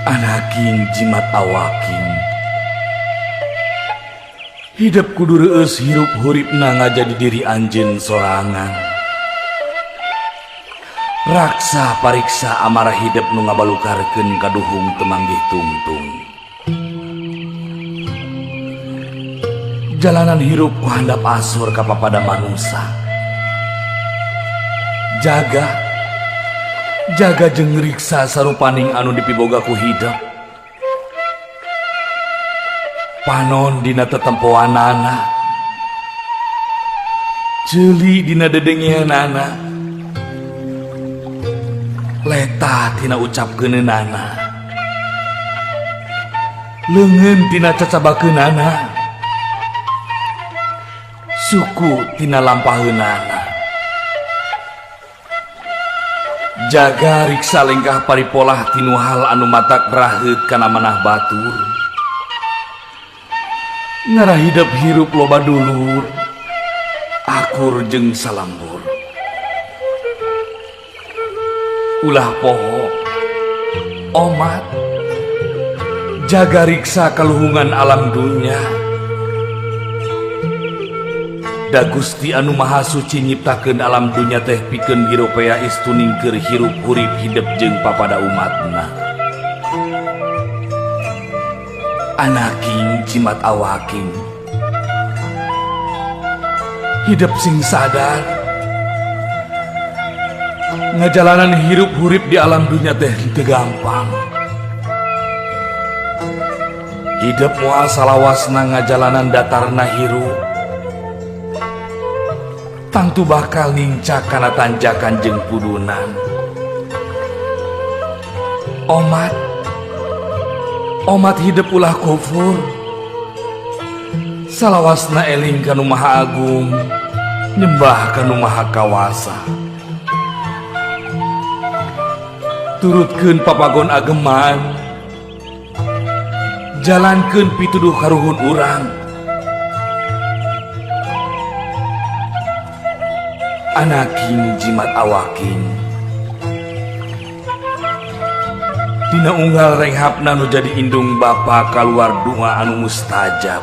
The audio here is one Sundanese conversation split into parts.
Anaking jimat awaking hidup kudu reueus hirup huripna ngajadi diri anjeun sorangan. Raksa pariksa amarah hidup nu ngabalukarkeun kaduhung temanggih tungtung. Jalanan hirup ku handap asur ka papada manusia. Jaga jeung riksa sarupaning anu dipiboga ku hidup. Panon dina tetempoanana, ceuli dina dedengianana, leta tina ucapkeunana, leungeun tina cacabakeunana, suku tina lampaheunana. Jaga riksa lengkah paripolah tinu hal anu matak raheut kana manah batur. Ngarah hidup hirup loba dulur, akur jeung salambur. Ulah poho, omat, jaga riksa kaluhungan alam dunya. Da Gusti anu Maha Suci nyiptakeun alam dunya teh pikeun hiropea istuning keur hirup hurip hidup jeung papada umatna. Anaking jimat awaking hidup sing sadar ngajalanan hirup hurip di alam dunya teh teu gampang. Hidup moal salawasna ngajalanan datarna hirup, tangtu bakal nincak kana tanjakan jeung pudunan. Omat hidup ulah kufur, salawasna eling kanu Maha Agung, nyembah kanu Maha Kawasa. Turutkeun papagon ageman, jalankeun pituduh karuhun urang. Anaking jimat awaking dina unggal renghapna nu jadi indung bapa kaluar doa anu mustajab.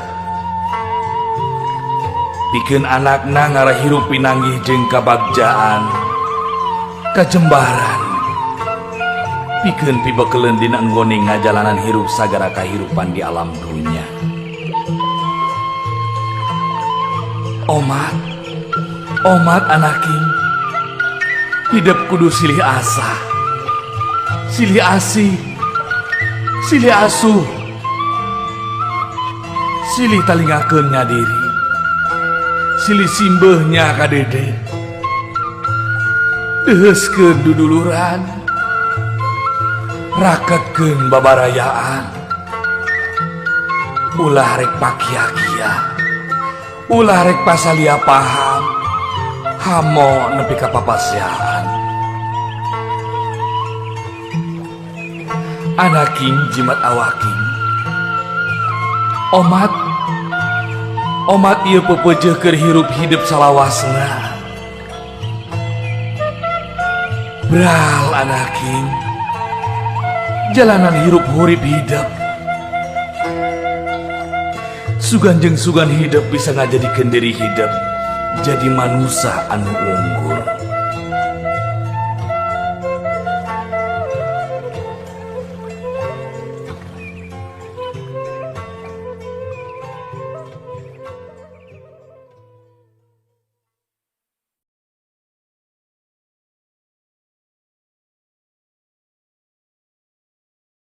Pikeun anakna ngarah hirup pinanggih jeung kabagjaan, kajembaran. Pikeun pibekeleun dina enggone ngajalanan hirup sagara kahirupan di alam dunya. Omat anaking hidup kudu silih asa, silih asih, silih asuh, silih talingakeun ngadiri, silih simbeuhnya kadede, deuskeun duduluran, raketkeun babarayaan, ulah rek pakia-kia, ulah rek pasalia paham, hamo nepi ka papasyaan. Anaking jimat awaking omat ieu pepeujeuh keur hirup hidup salawasna. Bral anaking jalanan hirup hurip hidup, sugan jeung sugan hidup bisa ngajadikeun diri hidup jadi manusia anu unggul.